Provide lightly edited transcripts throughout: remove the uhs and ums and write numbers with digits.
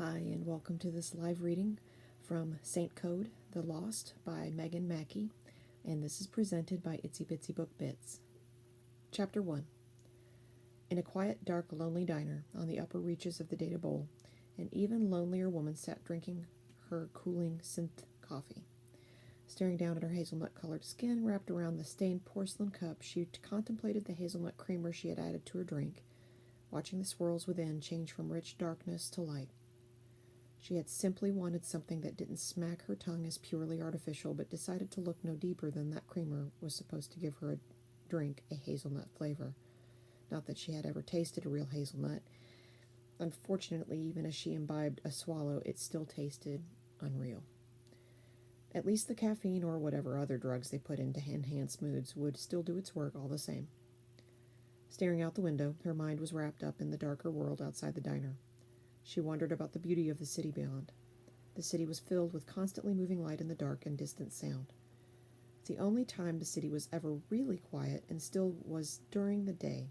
Hi, and welcome to this live reading from Saint Code, The Lost by Mackie, and this is presented by Itsy Bitsy Book Bits. Chapter 1. In a quiet, dark, lonely diner on the upper reaches of the Data Bowl, an even lonelier woman sat drinking her cooling synth coffee. Staring down at her hazelnut-colored skin wrapped around the stained porcelain cup, she contemplated the hazelnut creamer she had added to her drink, watching the swirls within change from rich darkness to light. She had simply wanted something that didn't smack her tongue as purely artificial, but decided to look no deeper than that creamer was supposed to give her drink a hazelnut flavor. Not that she had ever tasted a real hazelnut. Unfortunately, even as she imbibed a swallow, it still tasted unreal. At least the caffeine or whatever other drugs they put in to enhance moods would still do its work all the same. Staring out the window, her mind was wrapped up in the darker world outside the diner. She wondered about the beauty of the city beyond. The city was filled with constantly moving light in the dark and distant sound. The only time the city was ever really quiet and still was during the day,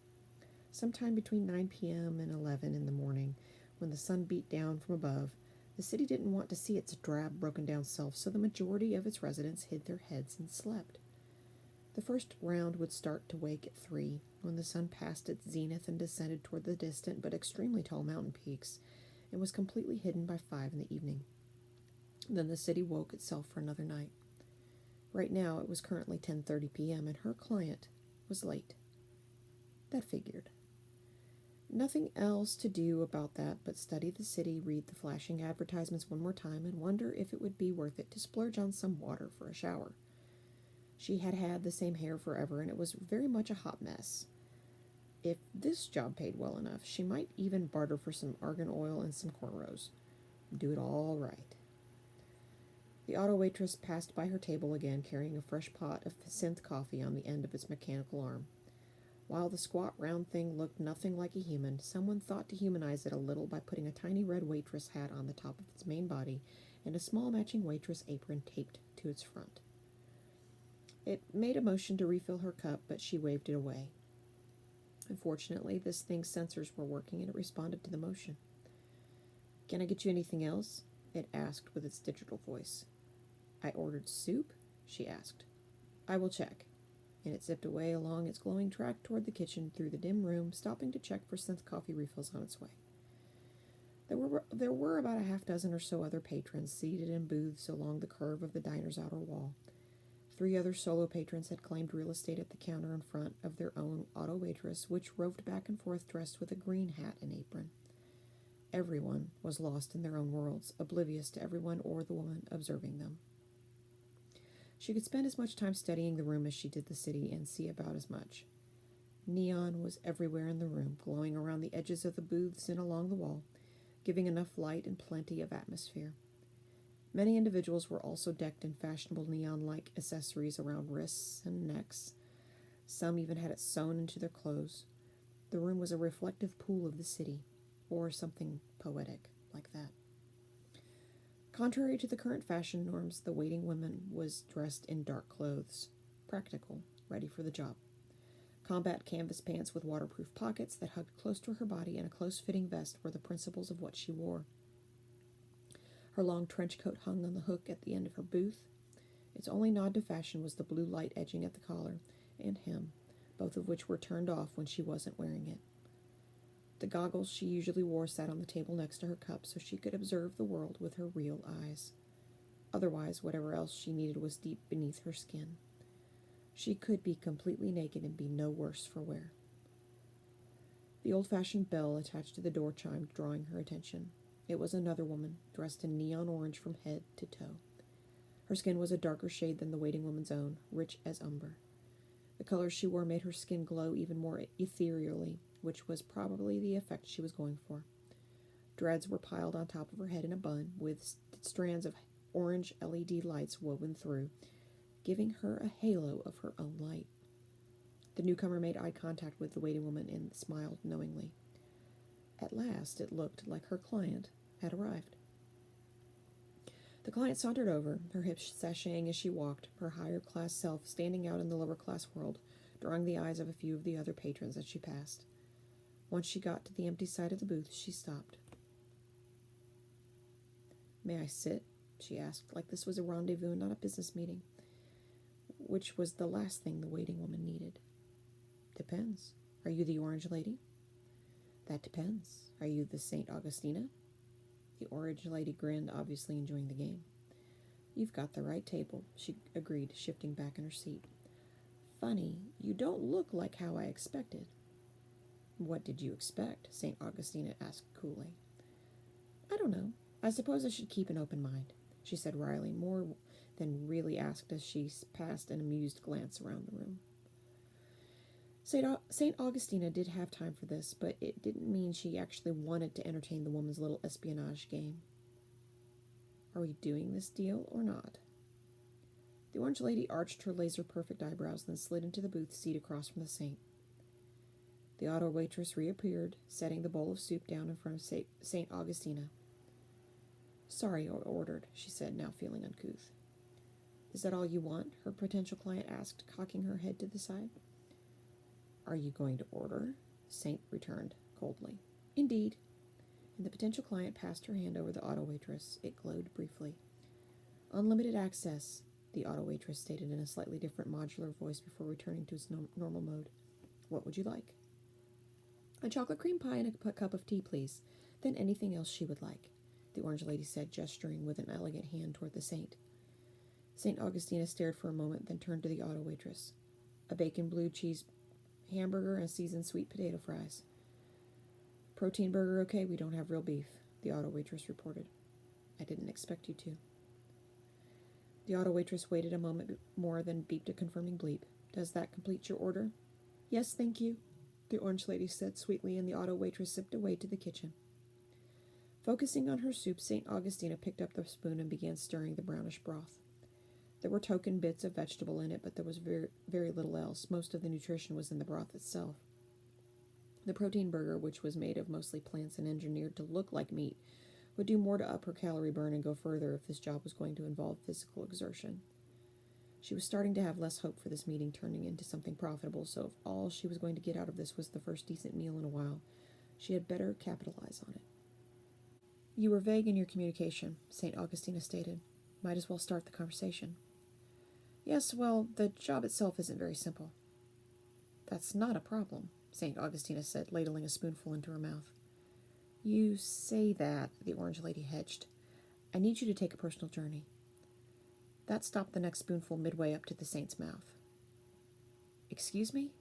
sometime between 9 p.m. and 11 in the morning, when the sun beat down from above. The city didn't want to see its drab, broken-down self, so the majority of its residents hid their heads and slept. The first round would start to wake at 3, when the sun passed its zenith and descended toward the distant but extremely tall mountain peaks, and was completely hidden by 5 in the evening. Then the city woke itself for another night. Right now it was currently 10:30 p.m., and her client was late. That figured. Nothing else to do about that but study the city, read the flashing advertisements one more time, and wonder if it would be worth it to splurge on some water for a shower. She had had the same hair forever, and it was very much a hot mess. If this job paid well enough, she might even barter for some argan oil and some cornrows. Do it all right. The auto waitress passed by her table again, carrying a fresh pot of synth coffee on the end of its mechanical arm. While the squat round thing looked nothing like a human, someone thought to humanize it a little by putting a tiny red waitress hat on the top of its main body and a small matching waitress apron taped to its front. It made a motion to refill her cup, but she waved it away. Unfortunately, this thing's sensors were working, and it responded to the motion. "Can I get you anything else?" it asked with its digital voice. "I ordered soup?" she asked. "I will check." And it zipped away along its glowing track toward the kitchen through the dim room, stopping to check for synth coffee refills on its way. There were about a half dozen or so other patrons seated in booths along the curve of the diner's outer wall. 3 other solo patrons had claimed real estate at the counter in front of their own auto waitress, which roved back and forth dressed with a green hat and apron. Everyone was lost in their own worlds, oblivious to everyone or the woman observing them. She could spend as much time studying the room as she did the city, and see about as much. Neon was everywhere in the room, glowing around the edges of the booths and along the wall, giving enough light and plenty of atmosphere. Many individuals were also decked in fashionable neon-like accessories around wrists and necks. Some even had it sewn into their clothes. The room was a reflective pool of the city, or something poetic like that. Contrary to the current fashion norms, the waiting woman was dressed in dark clothes, practical, ready for the job. Combat canvas pants with waterproof pockets that hugged close to her body, and a close-fitting vest were the principles of what she wore. Her long trench coat hung on the hook at the end of her booth. Its only nod to fashion was the blue light edging at the collar and hem, both of which were turned off when she wasn't wearing it. The goggles she usually wore sat on the table next to her cup, so she could observe the world with her real eyes. Otherwise, whatever else she needed was deep beneath her skin. She could be completely naked and be no worse for wear. The old-fashioned bell attached to the door chimed, drawing her attention. It was another woman, dressed in neon orange from head to toe. Her skin was a darker shade than the waiting woman's own, rich as umber. The colors she wore made her skin glow even more ethereally, which was probably the effect she was going for. Dreads were piled on top of her head in a bun, with strands of orange LED lights woven through, giving her a halo of her own light. The newcomer made eye contact with the waiting woman and smiled knowingly. At last, it looked like her client had arrived. The client sauntered over, her hips sashaying as she walked, her higher-class self standing out in the lower-class world, drawing the eyes of a few of the other patrons as she passed. Once she got to the empty side of the booth, she stopped. May I sit? She asked, like this was a rendezvous, not a business meeting, which was the last thing the waiting woman needed. Depends. Are you the orange lady? That depends. Are you the St. Augustina? The orange lady grinned, obviously enjoying the game. You've got the right table, she agreed, shifting back in her seat. Funny, you don't look like how I expected. What did you expect? St. Augustina asked coolly. I don't know. I suppose I should keep an open mind, she said wryly, more than really asked as she passed an amused glance around the room. St. Augustina did have time for this, but it didn't mean she actually wanted to entertain the woman's little espionage game. Are we doing this deal or not? The orange lady arched her laser-perfect eyebrows, then slid into the booth seat across from the saint. The auto waitress reappeared, setting the bowl of soup down in front of St. Augustina. Sorry, I ordered, she said, now feeling uncouth. Is that all you want? Her potential client asked, cocking her head to the side. Are you going to order? Saint returned coldly. Indeed. And the potential client passed her hand over the auto waitress. It glowed briefly. Unlimited access, the auto waitress stated in a slightly different modular voice before returning to its normal mode. What would you like? A chocolate cream pie and a cup of tea, please. Then anything else she would like, the orange lady said, gesturing with an elegant hand toward the saint. St. Augustina stared for a moment, then turned to the auto waitress. A bacon blue cheese hamburger and seasoned sweet potato fries. Protein burger okay, we don't have real beef, the auto waitress reported. I didn't expect you to. The auto waitress waited a moment more, then beeped a confirming bleep. Does that complete your order? Yes, thank you, the orange lady said sweetly, and the auto waitress sipped away to the kitchen. Focusing on her soup, St. Augustina picked up the spoon and began stirring the brownish broth. There were token bits of vegetable in it, but there was very, very little else. Most of the nutrition was in the broth itself. The protein burger, which was made of mostly plants and engineered to look like meat, would do more to up her calorie burn and go further if this job was going to involve physical exertion. She was starting to have less hope for this meeting turning into something profitable, so if all she was going to get out of this was the first decent meal in a while, she had better capitalize on it. You were vague in your communication, St. Augustina stated. Might as well start the conversation. Yes, well, the job itself isn't very simple. That's not a problem, St. Augustina said, ladling a spoonful into her mouth. You say that, the orange lady hedged. I need you to take a personal journey. That stopped the next spoonful midway up to the saint's mouth. Excuse me?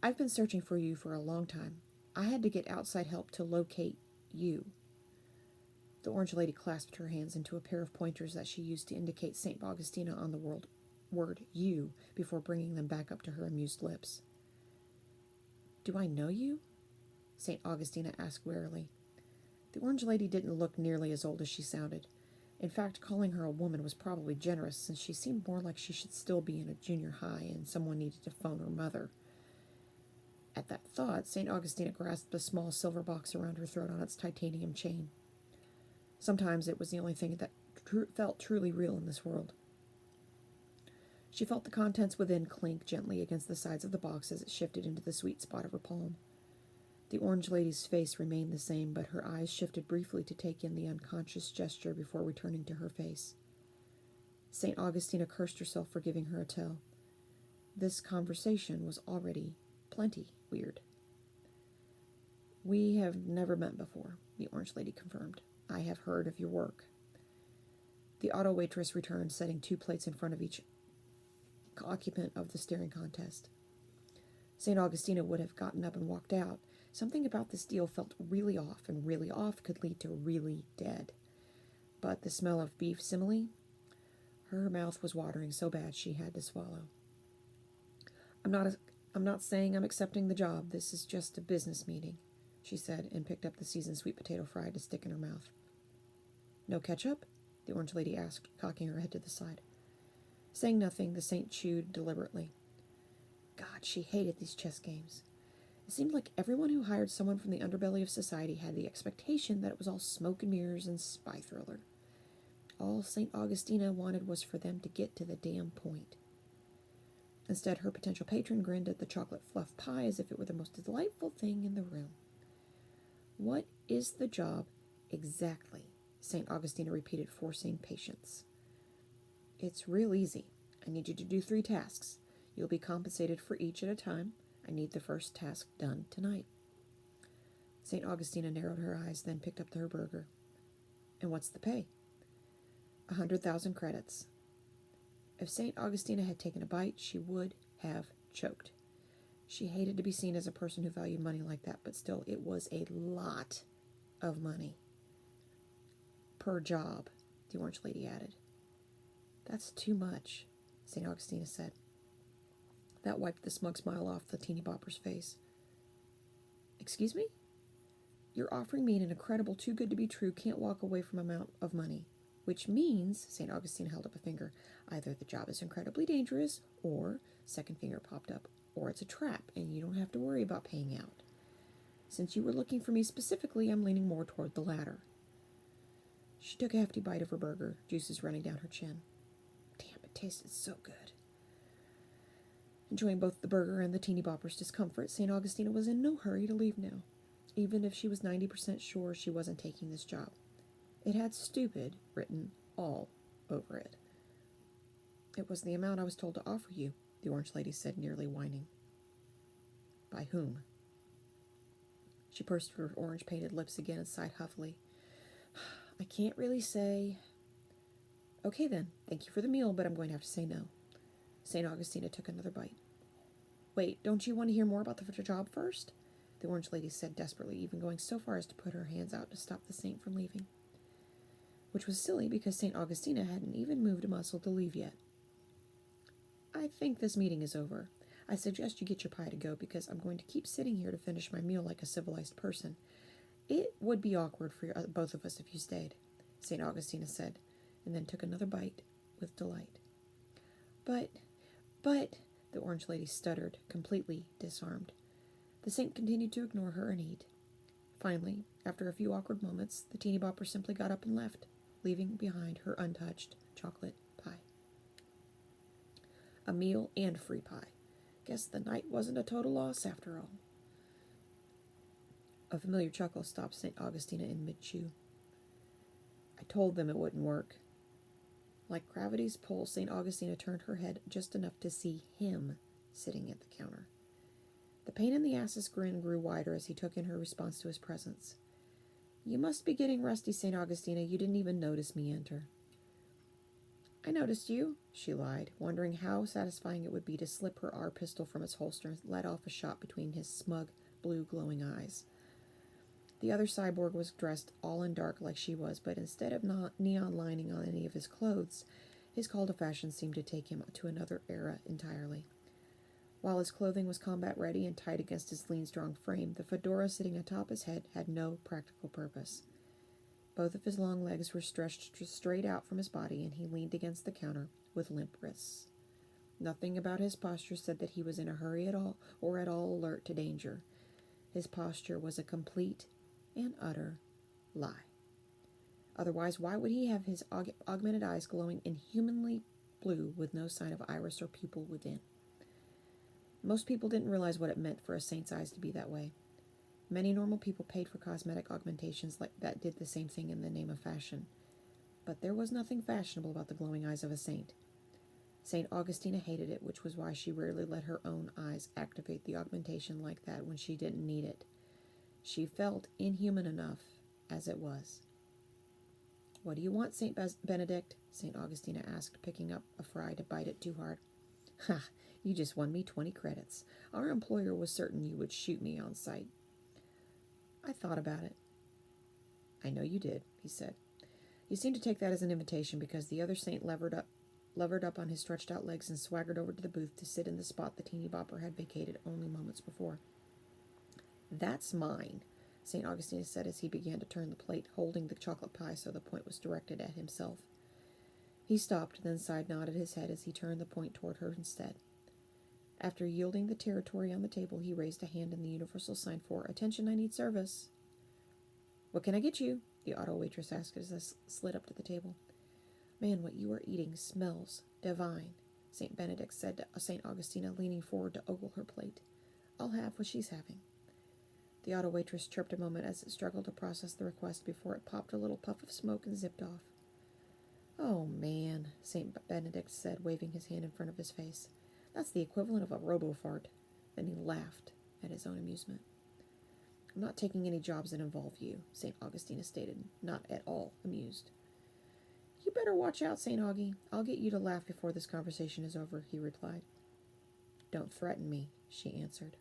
I've been searching for you for a long time. I had to get outside help to locate you. The orange lady clasped her hands into a pair of pointers that she used to indicate St. Augustina on the word you before bringing them back up to her amused lips. Do I know you? St. Augustina asked warily. The orange lady didn't look nearly as old as she sounded. In fact, calling her a woman was probably generous, since she seemed more like she should still be in a junior high and someone needed to phone her mother. At that thought, St. Augustina grasped a small silver box around her throat on its titanium chain. Sometimes it was the only thing that felt truly real in this world. She felt the contents within clink gently against the sides of the box as it shifted into the sweet spot of her palm. The orange lady's face remained the same, but her eyes shifted briefly to take in the unconscious gesture before returning to her face. St. Augustina cursed herself for giving her a tell. This conversation was already plenty weird. We have never met before, the orange lady confirmed. I have heard of your work. The auto waitress returned, setting 2 plates in front of each occupant of the staring contest. St. Augustina would have gotten up and walked out. Something about this deal felt really off, and really off could lead to really dead. But the smell of beef simile? Her mouth was watering so bad she had to swallow. I'm not saying I'm accepting the job. This is just a business meeting, she said, and picked up the seasoned sweet potato fry to stick in her mouth. No ketchup? The orange lady asked, cocking her head to the side. Saying nothing, the saint chewed deliberately. God, she hated these chess games. It seemed like everyone who hired someone from the underbelly of society had the expectation that it was all smoke and mirrors and spy thriller. All St. Augustina wanted was for them to get to the damn point. Instead, her potential patron grinned at the chocolate fluff pie as if it were the most delightful thing in the room. What is the job exactly? St. Augustina repeated, forcing patience. It's real easy. I need you to do 3 tasks. You'll be compensated for each at a time. I need the first task done tonight. St. Augustina narrowed her eyes, then picked up her burger. And what's the pay? 100,000 credits. If St. Augustina had taken a bite, she would have choked. She hated to be seen as a person who valued money like that, but still, it was a lot of money. Per job, the orange lady added. That's too much, St. Augustina said. That wiped the smug smile off the teeny bopper's face. Excuse me? You're offering me an incredible, too good to be true, can't walk away from amount of money. Which means, St. Augustine held up a finger, either the job is incredibly dangerous, or, second finger popped up, or it's a trap, and you don't have to worry about paying out. Since you were looking for me specifically, I'm leaning more toward the latter. She took a hefty bite of her burger, juices running down her chin. Damn, it tasted so good. Enjoying both the burger and the teeny bopper's discomfort, St. Augustina was in no hurry to leave now, even if she was 90% sure she wasn't taking this job. It had stupid written all over it. It was the amount I was told to offer you, the orange lady said, nearly whining. By whom? She pursed her orange-painted lips again and sighed huffily. I can't really say. Okay then, thank you for the meal, but I'm going to have to say no. St. Augustina took another bite. Wait, don't you want to hear more about the job first? The orange lady said desperately, even going so far as to put her hands out to stop the saint from leaving. Which was silly because St. Augustina hadn't even moved a muscle to leave yet. I think this meeting is over. I suggest you get your pie to go because I'm going to keep sitting here to finish my meal like a civilized person. It would be awkward for both of us if you stayed, St. Augustina said, and then took another bite with delight. But, the orange lady stuttered, completely disarmed. The saint continued to ignore her and eat. Finally, after a few awkward moments, the teeny bopper simply got up and left, leaving behind her untouched chocolate pie. A meal and free pie. Guess the night wasn't a total loss after all. A familiar chuckle stopped St. Augustina in mid-chew. I told them it wouldn't work. Like gravity's pull, St. Augustina turned her head just enough to see him sitting at the counter. The pain in the ass's grin grew wider as he took in her response to his presence. You must be getting rusty, St. Augustina. You didn't even notice me enter. I noticed you, she lied, wondering how satisfying it would be to slip her R pistol from its holster and let off a shot between his smug, blue glowing eyes. The other cyborg was dressed all in dark like she was, but instead of neon lining on any of his clothes, his call to fashion seemed to take him to another era entirely. While his clothing was combat-ready and tight against his lean, strong frame, the fedora sitting atop his head had no practical purpose. Both of his long legs were stretched straight out from his body, and he leaned against the counter with limp wrists. Nothing about his posture said that he was in a hurry at all or at all alert to danger. His posture was a complete and utter lie. Otherwise, why would he have his augmented eyes glowing inhumanly blue with no sign of iris or pupil within? Most people didn't realize what it meant for a saint's eyes to be that way. Many normal people paid for cosmetic augmentations like that did the same thing in the name of fashion. But there was nothing fashionable about the glowing eyes of a saint. St. Augustina hated it, which was why she rarely let her own eyes activate the augmentation like that when she didn't need it. She felt inhuman enough as it was. What do you want, St. Benedict? St. Augustina asked, picking up a fry to bite it too hard. Ha! You just won me 20 credits. Our employer was certain you would shoot me on sight. I thought about it. I know you did, he said. He seemed to take that as an invitation because the other saint levered up on his stretched out legs and swaggered over to the booth to sit in the spot the teeny bopper had vacated only moments before. That's mine, St. Augustine said as he began to turn the plate, holding the chocolate pie so the point was directed at himself. He stopped, then side-nodded his head as he turned the point toward her instead. After yielding the territory on the table, he raised a hand in the universal sign for, "Attention, I need service." "What can I get you?" the auto waitress asked as I slid up to the table. "Man, what you are eating smells divine," St. Benedict said to St. Augustina, leaning forward to ogle her plate. "I'll have what she's having." The auto waitress chirped a moment as it struggled to process the request before it popped a little puff of smoke and zipped off. "Oh, man," St. Benedict said, waving his hand in front of his face. "That's the equivalent of a robo-fart." Then he laughed at his own amusement. "I'm not taking any jobs that involve you," St. Augustina stated, not at all amused. "You better watch out, St. Augie. I'll get you to laugh before this conversation is over," he replied. "Don't threaten me," she answered.